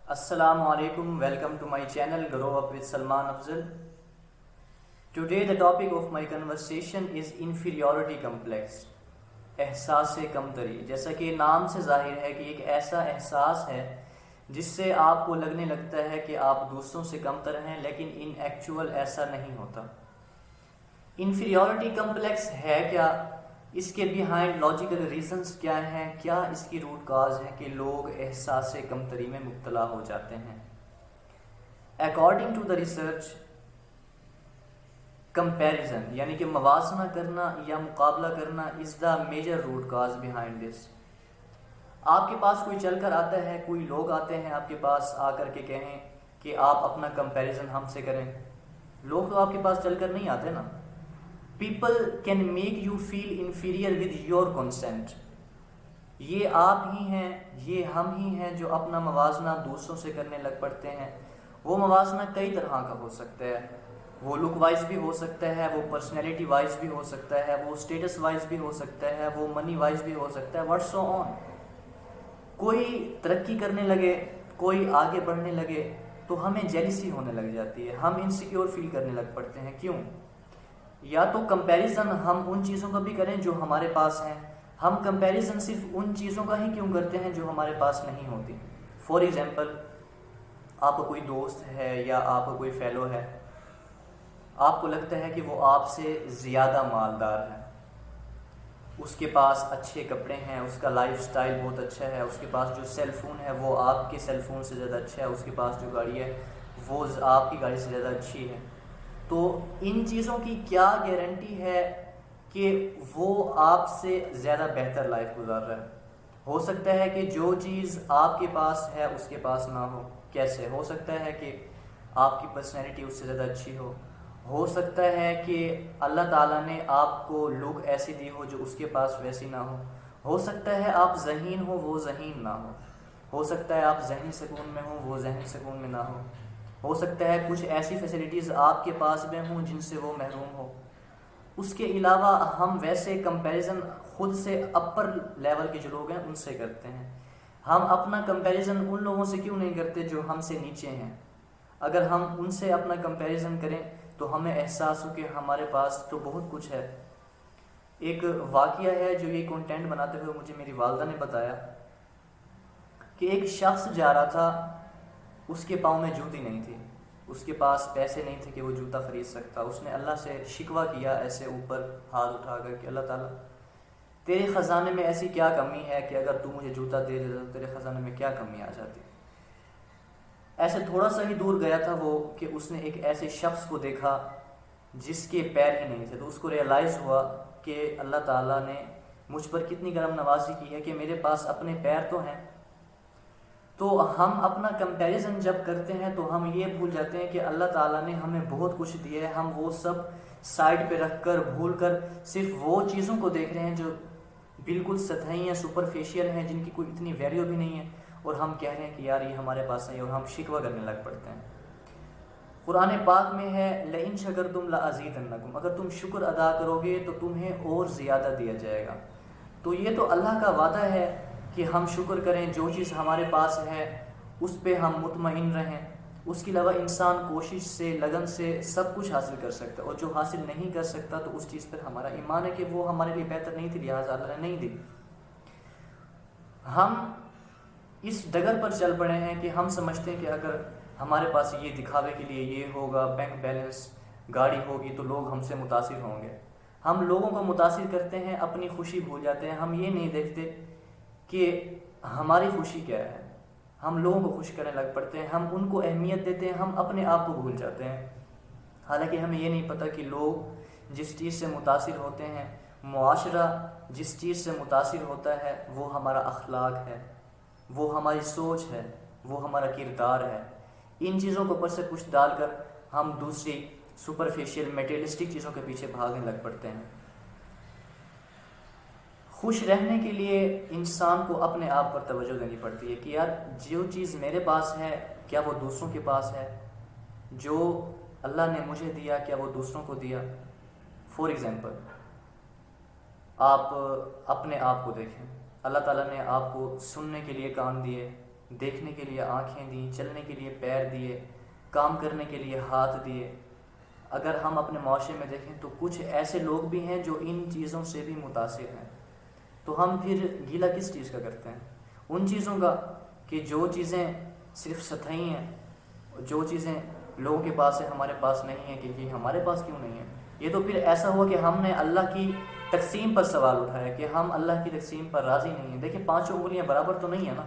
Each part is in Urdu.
Assalamu alaikum, welcome to my channel Grow Up with Salman Afzal. Today the topic of my conversation is inferiority complex. احساس کمتری. جیسا کہ نام سے ظاہر ہے کہ ایک ایسا احساس ہے جس سے آپ کو لگنے لگتا ہے کہ آپ دوسروں سے کمتر ہیں، لیکن ان ایکچوئل ایسا نہیں ہوتا. انفیریورٹی کمپلیکس ہے کیا؟ اس کے بیہائنڈ لاجیکل ریزنز کیا ہیں؟ کیا اس کی روٹ کاز ہے کہ لوگ احساس کمتری میں مبتلا ہو جاتے ہیں؟ According to the research, comparison یعنی کہ موازنہ کرنا یا مقابلہ کرنا is the major root cause behind this. آپ کے پاس کوئی چل کر آتا ہے، کوئی لوگ آتے ہیں آپ کے پاس آ کر کے کہیں کہ آپ اپنا کمپیریزن ہم سے کریں. لوگ تو آپ کے پاس چل کر نہیں آتے نا. People can make you feel inferior with your consent. یہ آپ ہی ہیں، یہ ہم ہی ہیں جو اپنا موازنہ دوسروں سے کرنے لگ پڑتے ہیں. وہ موازنہ کئی طرح کا ہو سکتا ہے. وہ لک وائز بھی ہو سکتا ہے، وہ پرسنالٹی وائز بھی ہو سکتا ہے، وہ اسٹیٹس وائز بھی ہو سکتا ہے، وہ منی وائز بھی ہو سکتا ہے، واٹ سو آن. کوئی ترقی کرنے لگے، کوئی آگے بڑھنے لگے تو ہمیں جیلسی ہونے لگ جاتی ہے، ہم انسیکیور فیل کرنے لگ پڑتے ہیں. کیوں؟ یا تو کمپیریزن ہم ان چیزوں کا بھی کریں جو ہمارے پاس ہیں. ہم کمپیریزن صرف ان چیزوں کا ہی کیوں کرتے ہیں جو ہمارے پاس نہیں ہوتی. فار ایگزامپل، آپ کا کوئی دوست ہے یا آپ کا کوئی فیلو ہے، آپ کو لگتا ہے کہ وہ آپ سے زیادہ مالدار ہے، اس کے پاس اچھے کپڑے ہیں، اس کا لائف سٹائل بہت اچھا ہے، اس کے پاس جو سیل فون ہے وہ آپ کے سیل فون سے زیادہ اچھا ہے، اس کے پاس جو گاڑی ہے وہ آپ کی گاڑی سے زیادہ اچھی ہے. تو ان چیزوں کی کیا گارنٹی ہے کہ وہ آپ سے زیادہ بہتر لائف گزار رہا ہے؟ ہو سکتا ہے کہ جو چیز آپ کے پاس ہے اس کے پاس نہ ہو. کیسے ہو سکتا ہے کہ آپ کی پرسنالٹی اس سے زیادہ اچھی ہو سکتا ہے کہ اللہ تعالیٰ نے آپ کو لک ایسی دی ہو جو اس کے پاس ویسی نہ ہو سکتا ہے آپ ذہین ہو وہ ذہین نہ ہو سکتا ہے آپ ذہنی سکون میں ہوں وہ ذہنی سکون میں نہ ہو سکتا ہے کچھ ایسی فیسلٹیز آپ کے پاس میں ہوں جن سے وہ محروم ہو. اس کے علاوہ ہم ویسے کمپیریزن خود سے اپر لیول کے جو لوگ ہیں ان سے کرتے ہیں. ہم اپنا کمپیریزن ان لوگوں سے کیوں نہیں کرتے جو ہم سے نیچے ہیں؟ اگر ہم ان سے اپنا کمپیریزن کریں تو ہمیں احساس ہو کہ ہمارے پاس تو بہت کچھ ہے. ایک واقعہ ہے جو یہ کنٹینٹ بناتے ہوئے مجھے میری والدہ نے بتایا کہ ایک شخص جا رہا تھا، اس کے پاؤں میں جوتی نہیں تھی، اس کے پاس پیسے نہیں تھے کہ وہ جوتا خرید سکتا. اس نے اللہ سے شکوہ کیا ایسے اوپر ہاتھ اٹھا کر کہ اللہ تعالیٰ تیرے خزانے میں ایسی کیا کمی ہے کہ اگر تو مجھے جوتا دے دیتا تو تیرے خزانے میں کیا کمی آ جاتی. ایسے تھوڑا سا ہی دور گیا تھا وہ کہ اس نے ایک ایسے شخص کو دیکھا جس کے پیر ہی نہیں تھے. تو اس کو ریئلائز ہوا کہ اللہ تعالیٰ نے مجھ پر کتنی کرم نوازی کی ہے کہ میرے پاس اپنے پیر تو ہیں. تو ہم اپنا کمپیریزن جب کرتے ہیں تو ہم یہ بھول جاتے ہیں کہ اللہ تعالیٰ نے ہمیں بہت کچھ دیا ہے. ہم وہ سب سائڈ پہ رکھ کر بھول کر صرف وہ چیزوں کو دیکھ رہے ہیں جو بالکل سطحی ہیں، سپرفیشیل ہیں، جن کی کوئی اتنی ویلیو بھی نہیں ہے، اور ہم کہہ رہے ہیں کہ یار یہ ہمارے پاس نہیں، اور ہم شکوہ کرنے لگ پڑتے ہیں. قرآن پاک میں ہے لئن شکرتم لازیدنکم، اگر تم شکر ادا کرو گے تو تمہیں اور زیادہ دیا جائے گا. تو یہ تو اللہ کا وعدہ ہے کہ ہم شکر کریں، جو چیز ہمارے پاس ہے اس پہ ہم مطمئن رہیں. اس کے علاوہ انسان کوشش سے، لگن سے سب کچھ حاصل کر سکتا ہے، اور جو حاصل نہیں کر سکتا تو اس چیز پر ہمارا ایمان ہے کہ وہ ہمارے لیے بہتر نہیں تھی، لہٰذا اللہ نے نہیں دی. ہم اس ڈگر پر چل پڑے ہیں کہ ہم سمجھتے ہیں کہ اگر ہمارے پاس یہ دکھاوے کے لیے یہ ہوگا، بینک بیلنس، گاڑی ہوگی تو لوگ ہم سے متاثر ہوں گے. ہم لوگوں کو متاثر کرتے ہیں، اپنی خوشی بھول جاتے ہیں. ہم یہ نہیں دیکھتے کہ ہماری خوشی کیا ہے. ہم لوگوں کو خوش کرنے لگ پڑتے ہیں، ہم ان کو اہمیت دیتے ہیں، ہم اپنے آپ کو بھول جاتے ہیں. حالانکہ ہمیں یہ نہیں پتہ کہ لوگ جس چیز سے متاثر ہوتے ہیں، معاشرہ جس چیز سے متاثر ہوتا ہے، وہ ہمارا اخلاق ہے، وہ ہماری سوچ ہے، وہ ہمارا کردار ہے. ان چیزوں کو اوپر سے کچھ ڈال کر ہم دوسری سپرفیشیل میٹیریلسٹک چیزوں کے پیچھے بھاگنے لگ پڑتے ہیں. خوش رہنے کے لیے انسان کو اپنے آپ پر توجہ دینی پڑتی ہے کہ یار جو چیز میرے پاس ہے کیا وہ دوسروں کے پاس ہے؟ جو اللہ نے مجھے دیا کیا وہ دوسروں کو دیا؟ فار ایگزامپل، آپ اپنے آپ کو دیکھیں. اللہ تعالیٰ نے آپ کو سننے کے لیے کان دیے، دیکھنے کے لیے آنکھیں دیں، چلنے کے لیے پیر دیے، کام کرنے کے لیے ہاتھ دیے۔ اگر ہم اپنے معاشرے میں دیکھیں تو کچھ ایسے لوگ بھی ہیں جو ان چیزوں سے بھی متاثر ہیں، تو ہم پھر گیلا کس چیز کا کرتے ہیں؟ ان چیزوں کا کہ جو چیزیں صرف سطحی ہیں، جو چیزیں لوگوں کے پاس ہیں ہمارے پاس نہیں ہیں، کہ یہ ہمارے پاس کیوں نہیں ہے؟ یہ تو پھر ایسا ہوا کہ ہم نے اللہ کی تقسیم پر سوال اٹھایا کہ ہم اللہ کی تقسیم پر راضی نہیں ہیں۔ دیکھیں 5 انگلیاں برابر تو نہیں ہیں نا،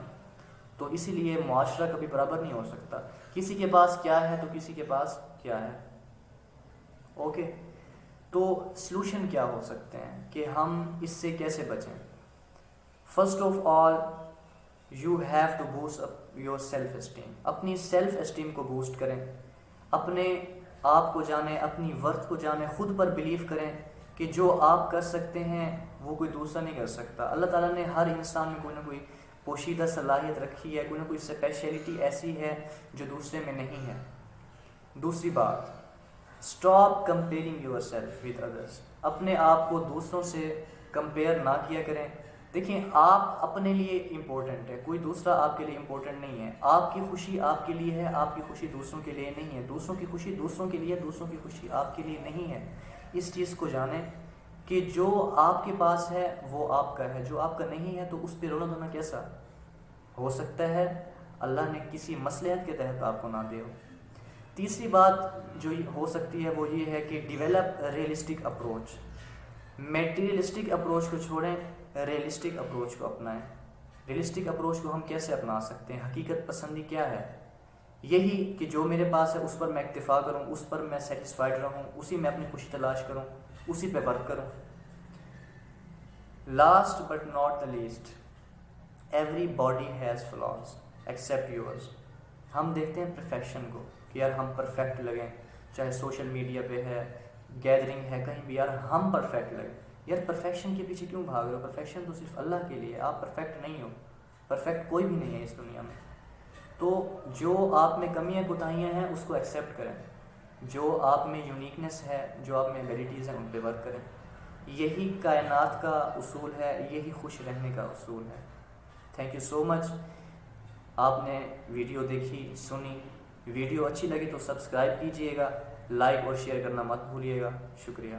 تو اسی لیے معاشرہ کبھی برابر نہیں ہو سکتا۔ کسی کے پاس کیا ہے تو کسی کے پاس کیا ہے۔ اوکے، تو سلوشن کیا ہو سکتے ہیں کہ ہم اس سے کیسے بچیں؟ First of all you have to boost your self esteem. اپنی سیلف اسٹیم کو بوسٹ کریں، اپنے آپ کو جانیں، اپنی ورتھ کو جانیں، خود پر بلیو کریں کہ جو آپ کر سکتے ہیں وہ کوئی دوسرا نہیں کر سکتا۔ اللہ تعالیٰ نے ہر انسان میں کوئی نہ کوئی پوشیدہ صلاحیت رکھی ہے، کوئی نہ کوئی اسپیشلٹی ایسی ہے جو دوسرے میں نہیں ہے۔ دوسری بات، stop comparing your self with others. اپنے آپ کو دوسروں سے کمپیئر نہ کیا کریں۔ دیکھیں آپ اپنے لیے امپورٹنٹ ہے، کوئی دوسرا آپ کے لیے امپورٹنٹ نہیں ہے۔ آپ کی خوشی آپ کے لیے ہے، آپ کی خوشی دوسروں کے لیے نہیں ہے۔ دوسروں کی خوشی دوسروں کے لیے، دوسروں کی خوشی آپ کے لیے نہیں ہے۔ اس چیز کو جانیں کہ جو آپ کے پاس ہے وہ آپ کا ہے، جو آپ کا نہیں ہے تو اس پہ رونا دھونا کیسا ہو سکتا ہے؟ اللہ نے کسی مصلحت کے تحت آپ کو نہ دے ہو۔ تیسری بات جو ہو سکتی ہے وہ یہ ہے کہ develop realistic approach. Materialistic approach کو چھوڑیں، ریئلسٹک اپروچ کو اپنائیں۔ ریئلسٹک اپروچ کو ہم کیسے اپنا سکتے ہیں؟ حقیقت پسندی کیا ہے؟ یہی کہ جو میرے پاس ہے اس پر میں اکتفا کروں، اس پر میں سیٹسفائیڈ رہوں، اسی میں اپنی خوشی تلاش کروں، اسی پہ ورک کروں۔ Last but not the least, every body has flaws accept yours. ہم دیکھتے ہیں پرفیکشن کو کہ یار ہم پرفیکٹ لگیں، چاہے سوشل میڈیا پہ ہے، گیدرنگ ہے، کہیں بھی، یار ہم پرفیکٹ لگیں۔ یار پرفیکشن کے پیچھے کیوں بھاگ رہے ہو؟ پرفیکشن تو صرف اللہ کے لیے، آپ پرفیکٹ نہیں ہو، پرفیکٹ کوئی بھی نہیں ہے اس دنیا میں۔ تو جو آپ میں کمیاں کوتاہیاں ہیں اس کو ایکسیپٹ کریں، جو آپ میں یونیکنیس ہے، جو آپ میں ایبیلٹیز ہیں ان پہ ورک کریں۔ یہی کائنات کا اصول ہے، یہی خوش رہنے کا اصول ہے۔ تھینک یو سو مچ، آپ نے ویڈیو دیکھی، سنی۔ ویڈیو اچھی لگی تو سبسکرائب کیجئے گا، لائک اور شیئر کرنا مت بھولیے گا۔ شکریہ۔